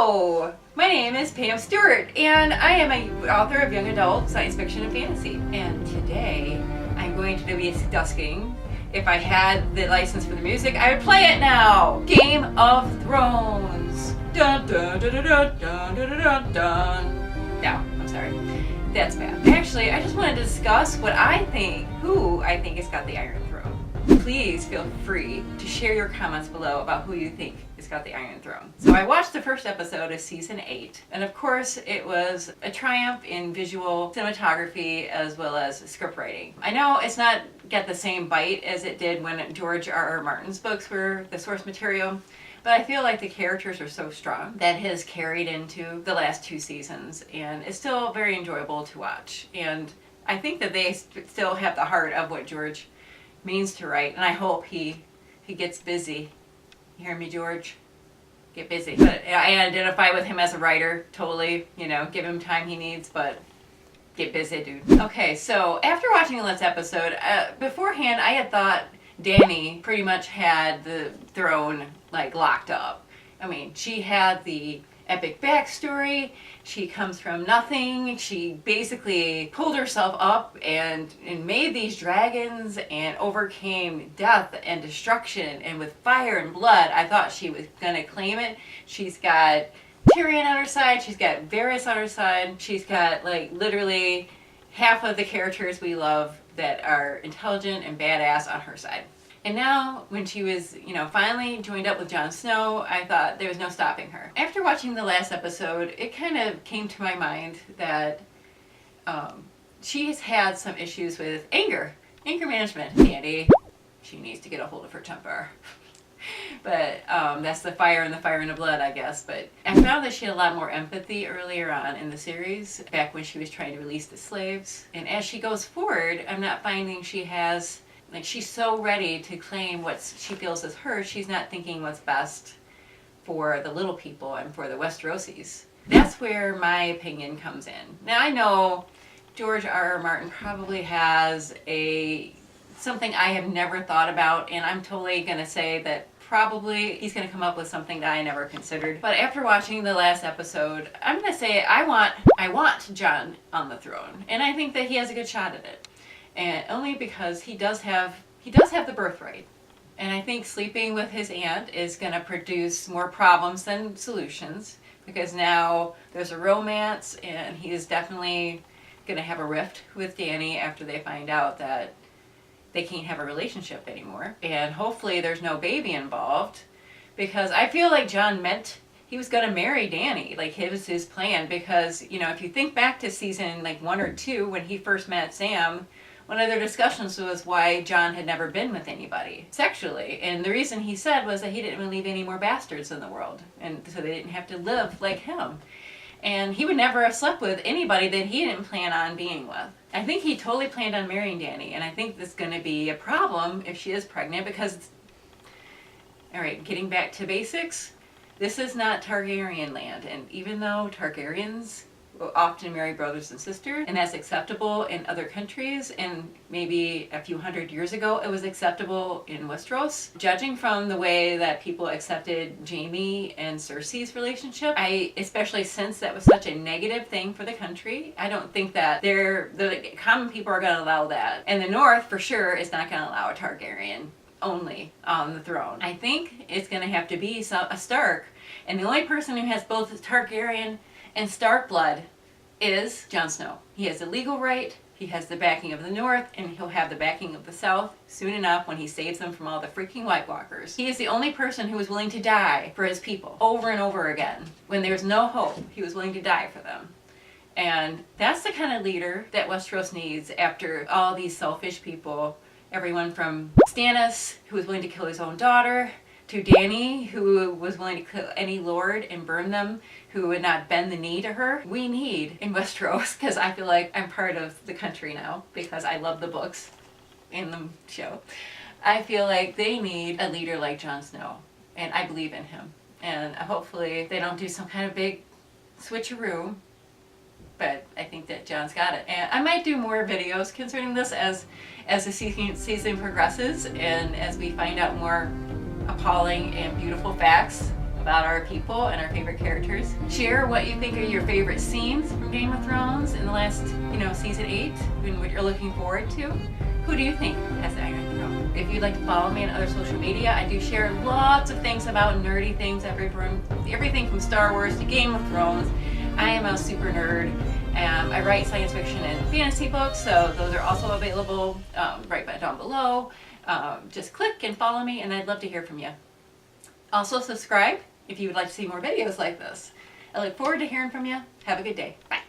Hello! My name is Pam Stewart, and I am an author of young adult science fiction and fantasy. And today, I'm going to be discussing, if I had the license for the music, I would play it now! Game of Thrones! Dun dun dun dun dun dun dun dun dun. No, I'm sorry. That's bad. Actually, I just want to discuss what I think, who I think has got the Iron Throne. Please feel free to share your comments below about who you think has got the Iron Throne. So I watched the first episode of season 8, and of course it was a triumph in visual cinematography as well as script writing. I know it's not got the same bite as it did when George R.R. Martin's books were the source material, but I feel like the characters are so strong that has carried into the last 2 seasons, and it's still very enjoyable to watch. And I think that they still have the heart of what George means to write, and I hope he gets busy. You hear me, George? Get busy. But I identify with him as a writer, totally. You know, give him time he needs, but get busy, dude. Okay, so after watching the last episode, beforehand I had thought Dany pretty much had the throne like locked up. I mean, she had the epic backstory. She comes from nothing. She basically pulled herself up and made these dragons and overcame death and destruction, and with fire and blood. I thought she was gonna claim it. She's got Tyrion on her side. She's got Varys on her side. She's got like literally half of the characters we love that are intelligent and badass on her side. And now, when she was, finally joined up with Jon Snow, I thought there was no stopping her. After watching the last episode, it kind of came to my mind that she's had some issues with anger management. Dany, she needs to get a hold of her temper. But that's the fire and the blood, I guess. But I found that she had a lot more empathy earlier on in the series, back when she was trying to release the slaves. And as she goes forward, I'm not finding she has... Like, she's so ready to claim what she feels is hers, she's not thinking what's best for the little people and for the Westerosis. That's where my opinion comes in. Now, I know George R.R. Martin probably has something I have never thought about, and I'm totally going to say that probably he's going to come up with something that I never considered. But after watching the last episode, I'm going to say I want Jon on the throne, and I think that he has a good shot at it. And only because he does have the birthright. And I think sleeping with his aunt is going to produce more problems than solutions, because now there's a romance, and he is definitely going to have a rift with Dany after they find out that they can't have a relationship anymore. And hopefully there's no baby involved, because I feel like Jon meant he was going to marry Dany. Like, it was his plan, because, if you think back to season 1 or 2 when he first met Sam, one of their discussions was why Jon had never been with anybody sexually. And the reason he said was that he didn't want to leave any more bastards in the world, and so they didn't have to live like him. And he would never have slept with anybody that he didn't plan on being with. I think he totally planned on marrying Dany, and I think this is going to be a problem if she is pregnant, because, alright, getting back to basics, this is not Targaryen land, and even though Targaryens often marry brothers and sisters, and that's acceptable in other countries, and maybe a few hundred years ago it was acceptable in Westeros. Judging from the way that people accepted Jaime and Cersei's relationship, especially since that was such a negative thing for the country, I don't think that the common people are going to allow that. And the North, for sure, is not going to allow a Targaryen only on the throne. I think it's going to have to be a Stark, and the only person who has both Targaryen and Stark blood is Jon Snow. He has the legal right, he has the backing of the North, and he'll have the backing of the South soon enough when he saves them from all the freaking White Walkers. He is the only person who is willing to die for his people over and over again. When there's no hope, he was willing to die for them. And that's the kind of leader that Westeros needs after all these selfish people. Everyone from Stannis, who was willing to kill his own daughter, to Dany, who was willing to kill any lord and burn them, who would not bend the knee to her. We need in Westeros, because I feel like I'm part of the country now, because I love the books and the show. I feel like they need a leader like Jon Snow, and I believe in him. And hopefully they don't do some kind of big switcheroo, but I think that Jon's got it. And I might do more videos concerning this as the season progresses, and as we find out more appalling and beautiful facts about our people and our favorite characters. Share what you think are your favorite scenes from Game of Thrones in the last, season 8 and what you're looking forward to. Who do you think has the Iron Throne? If you'd like to follow me on other social media, I do share lots of things about nerdy things, everything from Star Wars to Game of Thrones. I am a super nerd. I write science fiction and fantasy books, so those are also available right down below. Just click and follow me, and I'd love to hear from you. Also subscribe if you would like to see more videos like this. I look forward to hearing from you. Have a good day. Bye.